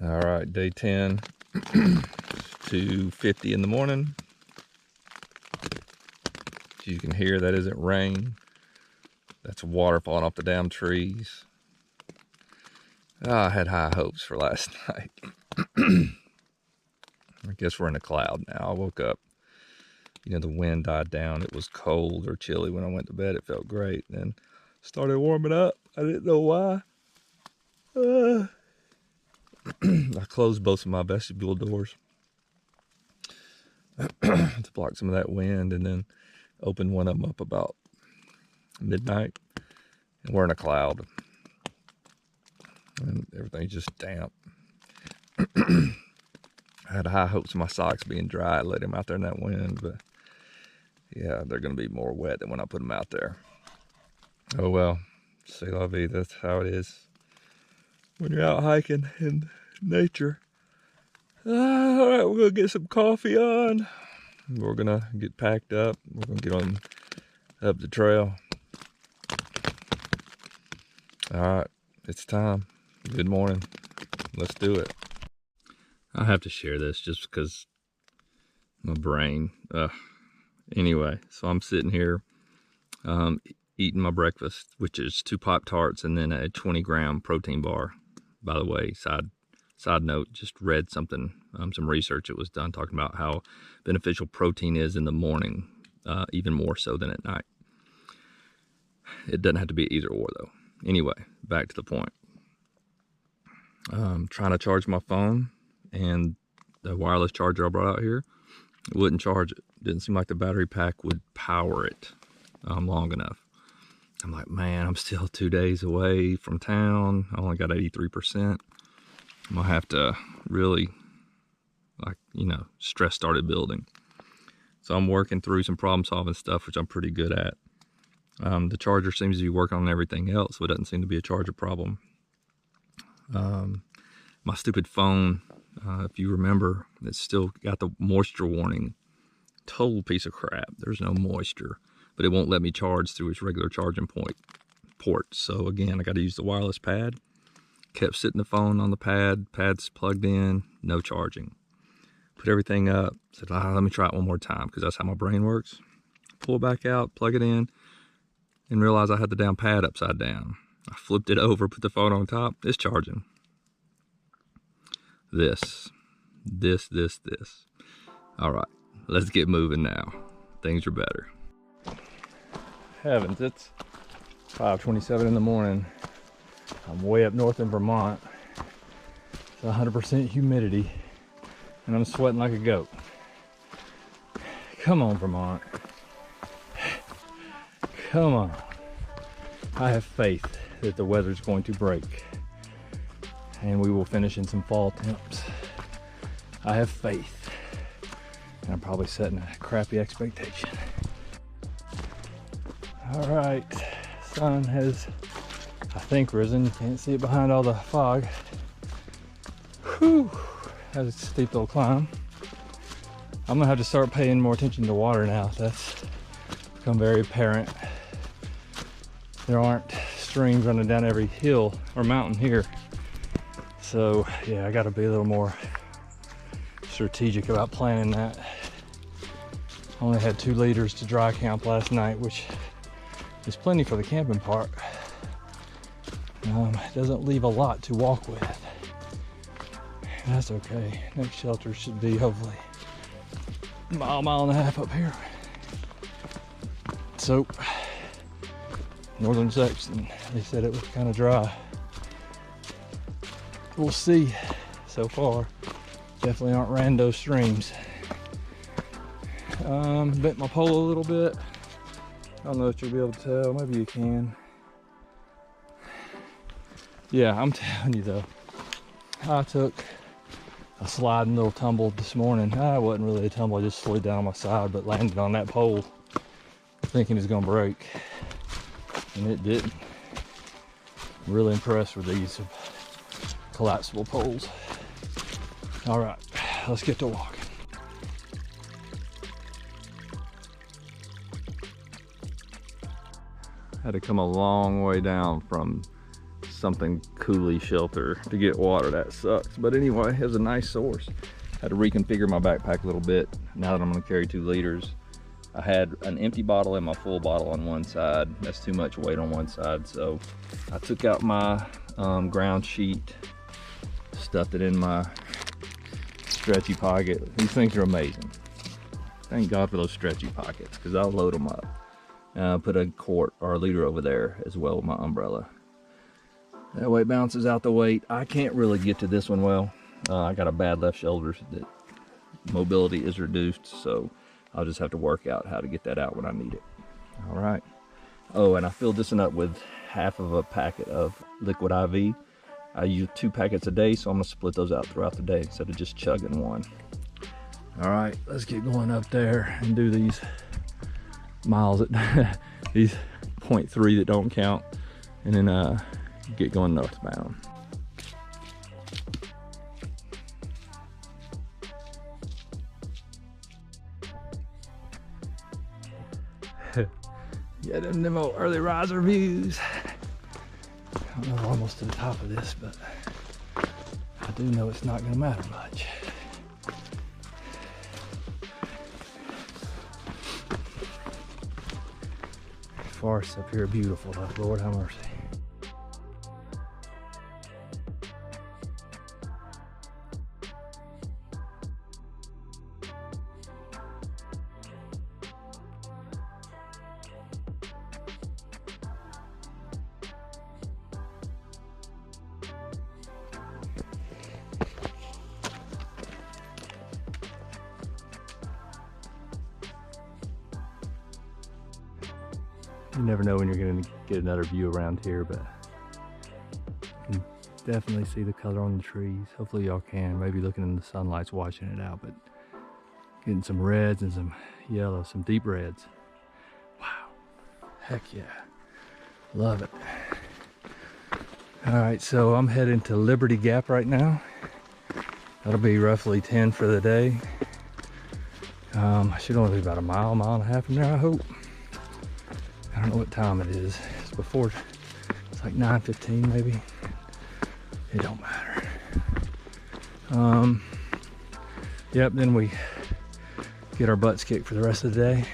All right, day 10, 2:50 in the morning. As you can hear, that isn't rain. That's water falling off the damn trees. I had high hopes for last night. I guess we're in a cloud now. I woke up, the wind died down. It was cold or chilly when I went to bed. It felt great. Then started warming up. I didn't know why. I closed both of my vestibule doors to block some of that wind, and then opened one of them up about midnight, and we're in a cloud and everything's just damp. I had high hopes of my socks being dry. I let them out there in that wind, but yeah, they're gonna be more wet than when I put them out there. Oh well, c'est la vie. That's how it is when you're out hiking in nature. All right, we're gonna get some coffee on. We're gonna get packed up. We're gonna get on up the trail. All right, it's time. Good morning. Let's do it. I have to share this just because my brain. Anyway, so I'm sitting here eating my breakfast, which is 2 Pop-Tarts and then a 20-gram protein bar. By the way, side note, just read something, some research that was done talking about how beneficial protein is in the morning, even more so than at night. It doesn't have to be either or though. Anyway, back to the point. Trying to charge my phone, and the wireless charger I brought out here, it wouldn't charge it. Didn't seem like the battery pack would power it long enough. I'm like, man, I'm still 2 days away from town. I only got 83%. I'm gonna have to really, stress started building. So I'm working through some problem solving stuff, which I'm pretty good at. The charger seems to be working on everything else, so it doesn't seem to be a charger problem. My stupid phone, if you remember, it's still got the moisture warning. Total piece of crap. There's no moisture, but it won't let me charge through its regular charging port. So again, I got to use the wireless pad. Kept sitting the phone on the pad's plugged in, no charging. Put everything up, said, let me try it one more time, because that's how my brain works. Pull it back out, plug it in, and realize I had the damn pad upside down. I flipped it over, put the phone on top, it's charging. This. All right, let's get moving now. Things are better. Heavens, it's 5:27 in the morning. I'm way up north in Vermont. It's 100% humidity, and I'm sweating like a goat. Come on, Vermont. Come on. I have faith that the weather's going to break, and we will finish in some fall temps. I have faith, and I'm probably setting a crappy expectation. All right, sun has, I think, risen. You can't see it behind all the fog. Whew, that's a steep little climb. I'm gonna have to start paying more attention to water now. That's become very apparent. There aren't streams running down every hill or mountain here. So yeah, I gotta be a little more strategic about planning that. I only had 2 liters to dry camp last night, which is plenty for the camping part. It doesn't leave a lot to walk with. That's okay. Next shelter should be hopefully a mile and a half up here. So, northern section, they said it was kind of dry. We'll see. So far, definitely aren't rando streams. Bent my pole a little bit. I don't know if you'll be able to tell. Maybe you can. Yeah, I'm telling you though, I took a sliding little tumble this morning. It wasn't really a tumble, I just slid down on my side, but landed on that pole thinking it's gonna break, and it didn't. I'm really impressed with these collapsible poles. All right, let's get to walking. Had to come a long way down from something coolie shelter to get water. That sucks. But anyway, it was a nice source. Had to reconfigure my backpack a little bit now that I'm gonna carry 2 liters. I had an empty bottle and my full bottle on one side. That's too much weight on one side. So I took out my ground sheet, stuffed it in my stretchy pocket. These things are amazing. Thank God for those stretchy pockets, because I'll load them up. Put a quart or a liter over there as well with my umbrella. That way it bounces out the weight. I can't really get to this one well. I got a bad left shoulder that mobility is reduced, so I'll just have to work out how to get that out when I need it. All right. Oh, and I filled this one up with half of a packet of liquid IV. I use 2 packets a day, so I'm gonna split those out throughout the day instead of just chugging one. All right, let's get going up there and do these miles at these 0.3 that don't count, and then get going northbound. Yeah, them old early riser views. I don't know, we're almost to the top of this, but I do know it's not gonna matter much. Forests up here are beautiful though, Lord have mercy. You never know when you're going to get another view around here, but you can definitely see the color on the trees. Hopefully y'all can. Maybe looking in the sunlight's washing it out, but getting some reds and some yellows, some deep reds. Wow. Heck yeah. Love it. All right, so I'm heading to Liberty Gap right now. That'll be roughly 10 for the day. I should only be about a mile and a half from there, I hope. I don't know what time it is. It's before, it's like 9:15 maybe. It don't matter. Yep, then we get our butts kicked for the rest of the day,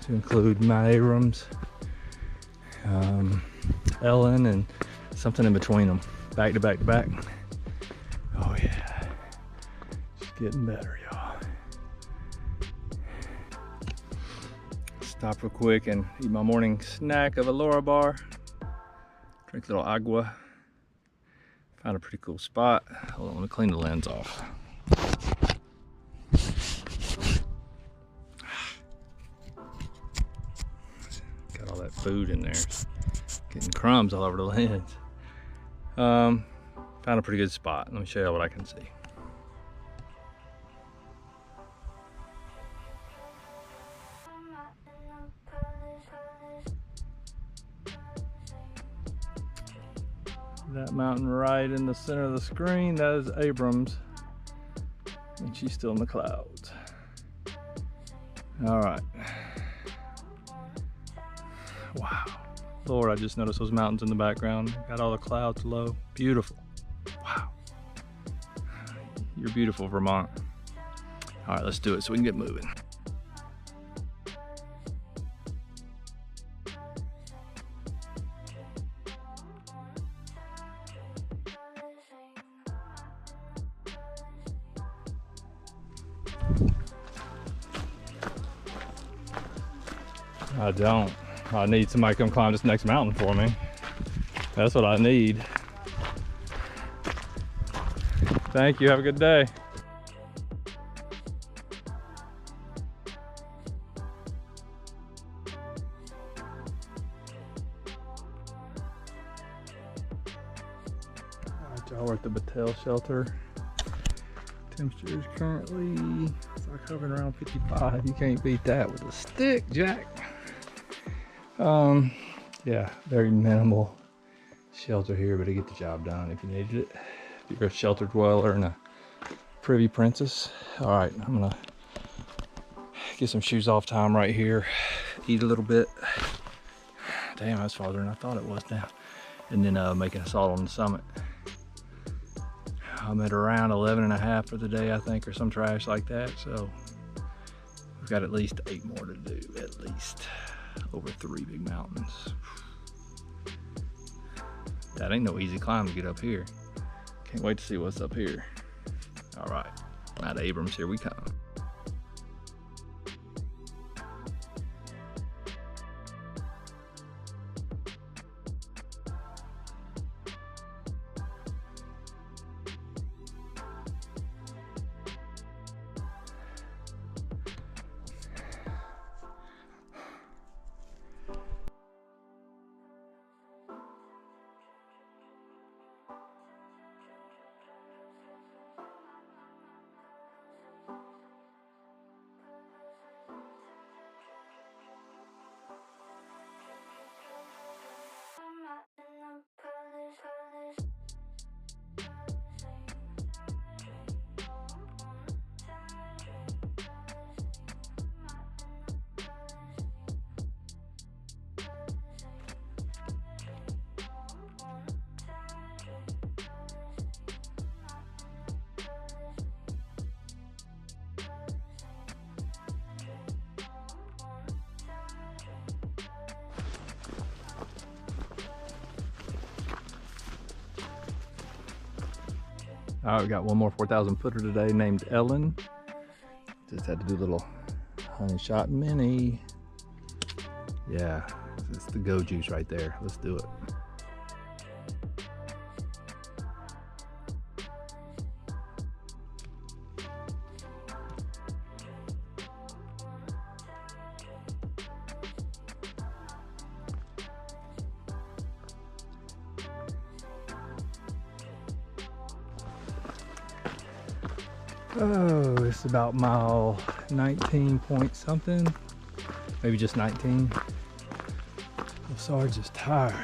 to include Mount Abrams, Ellen, and something in between them, back to back to back. Oh yeah, it's getting better, y'all. Stop real quick and eat my morning snack of a Laura bar. Drink a little agua. Found a pretty cool spot. Hold on, let me clean the lens off. Got all that food in there. Getting crumbs all over the lens. Found a pretty good spot. Let me show you what I can see. That mountain right in the center of the screen, that is Abrams, and she's still in the clouds. All right. Wow. Lord, I just noticed those mountains in the background. Got all the clouds low. Beautiful. Wow. You're beautiful, Vermont. All right, let's do it so we can get moving. I don't. I need somebody to come climb this next mountain for me. That's what I need. Thank you. Have a good day. Alright, y'all, we're at the Battelle shelter. Temperature is currently, it's like hovering around 55. You can't beat that with a stick, Jack. Yeah, very minimal shelter here, but to get the job done if you needed it. If you're a shelter dweller and a privy princess. All right, I'm gonna get some shoes off time right here, eat a little bit. Damn, that's farther than I thought it was now. and then make an assault on the summit. I'm at around 11.5 for the day, I think, or some trash like that. So we've got at least 8 more to do, at least, over 3 big mountains. That ain't no easy climb to get up here. Can't wait to see what's up here. All right, Mount Abrams, here we come. All right, we got one more 4,000 footer today named Ellen. Just had to do a little honey shot mini. Yeah, it's the go juice right there. Let's do it. Oh, it's about mile 19 point something, maybe just 19. Oh, Sarge is tired.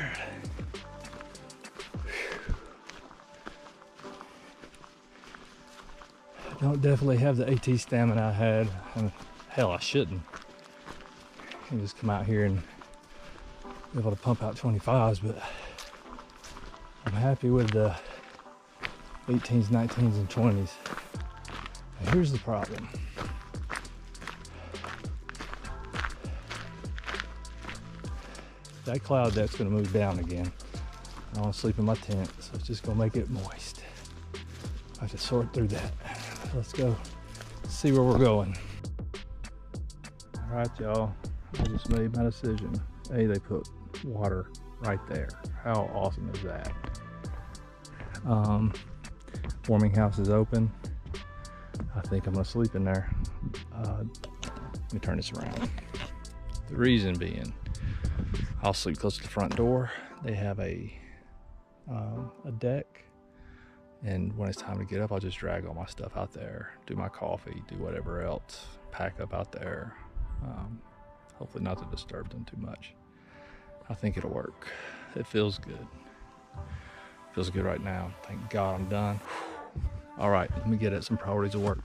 I don't definitely have the AT stamina I had. Hell, I shouldn't. I can just come out here and be able to pump out 25s, but I'm happy with the 18s, 19s, and 20s. Here's the problem. That cloud deck's gonna move down again. I wanna sleep in my tent, so it's just gonna make it moist. I have to sort through that. Let's go see where we're going. All right, y'all, I just made my decision. Hey, they put water right there. How awesome is that? Warming house is open. I think I'm gonna sleep in there. Let me turn this around. The reason being, I'll sleep close to the front door. They have a deck, and when it's time to get up, I'll just drag all my stuff out there, do my coffee, do whatever else, pack up out there. Hopefully not to disturb them too much. I think it'll work. It feels good. Feels good right now. Thank God I'm done. All right, let me get at some priorities of work.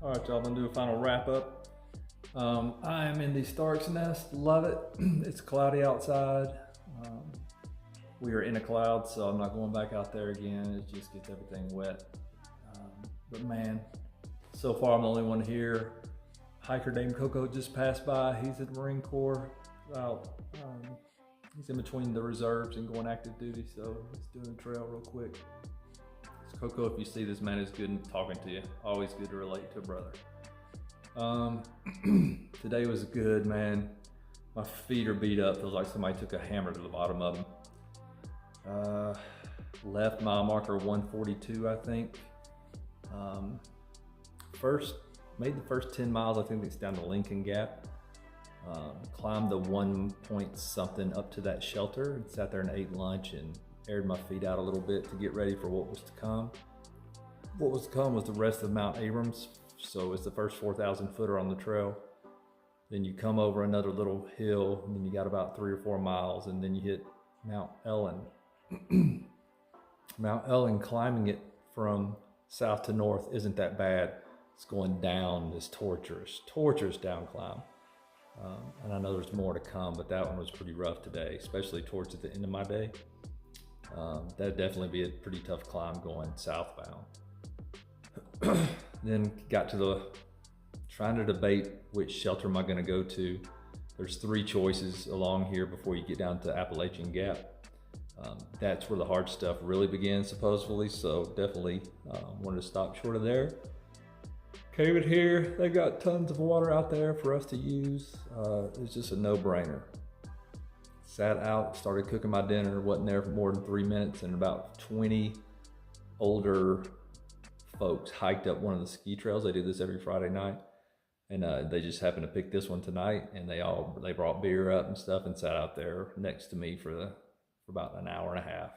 All right, y'all, I'm gonna do a final wrap up. I am in the Stark's Nest, love it. It's cloudy outside. We are in a cloud, so I'm not going back out there again. It just gets everything wet. But man, so far I'm the only one here. Hiker named Coco just passed by. He's at the Marine Corps. He's in between the reserves and going active duty, so he's doing a trail real quick. So Coco, if you see this, man, is good in talking to you. Always good to relate to a brother. Today was good, man. My feet are beat up. Feels like somebody took a hammer to the bottom of them. Left mile marker 142, I think. Made the first 10 miles, I think it's down to Lincoln Gap. Climbed the 1 point something up to that shelter and sat there and ate lunch and aired my feet out a little bit to get ready for what was to come. What was to come was the rest of Mount Abrams. So it's the first 4,000 footer on the trail. Then you come over another little hill, and then you got about 3 or 4 miles, and then you hit Mount Ellen. Mount Ellen, climbing it from south to north isn't that bad. It's going down this torturous down climb. And I know there's more to come, but that one was pretty rough today, especially towards the end of my day. That'd definitely be a pretty tough climb going southbound. Then got to trying to debate which shelter am I gonna go to. There's 3 choices along here before you get down to Appalachian Gap. That's where the hard stuff really begins, supposedly, so definitely wanted to stop short of there. Came in here, they got tons of water out there for us to use. It's just a no-brainer. Sat out, started cooking my dinner, wasn't there for more than 3 minutes, and about 20 older folks hiked up one of the ski trails. They do this every Friday night, and they just happened to pick this one tonight, and they brought beer up and stuff and sat out there next to me for about an hour and a half,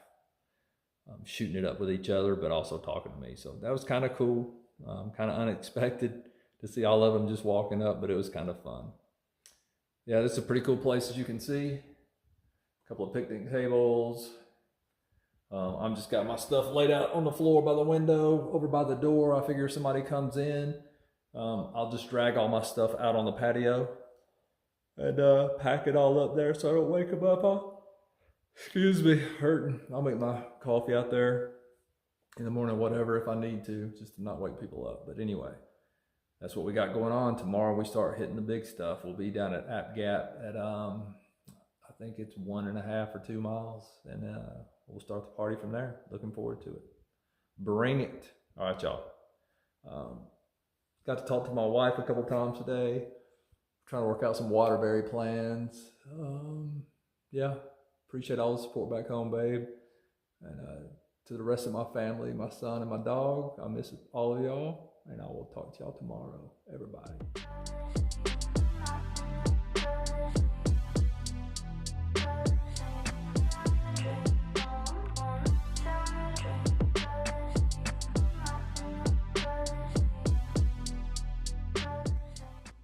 shooting it up with each other, but also talking to me. So that was kind of cool, kind of unexpected to see all of them just walking up, but it was kind of fun. Yeah, this is a pretty cool place, as you can see. A couple of picnic tables. I'm just got my stuff laid out on the floor by the window, over by the door. I figure if somebody comes in, I'll just drag all my stuff out on the patio and pack it all up there so I don't wake them up. Excuse me, hurting. I'll make my coffee out there in the morning, whatever, if I need to, just to not wake people up. But anyway, that's what we got going on. Tomorrow we start hitting the big stuff. We'll be down at App Gap at, I think it's 1.5 or 2 miles, and we'll start the party from there. Looking forward to it. Bring it. All right, y'all. Got to talk to my wife a couple times today. Trying to work out some Waterbury plans. Yeah. Appreciate all the support back home, babe. And to the rest of my family, my son and my dog, I miss all of y'all. And I will talk to y'all tomorrow, everybody.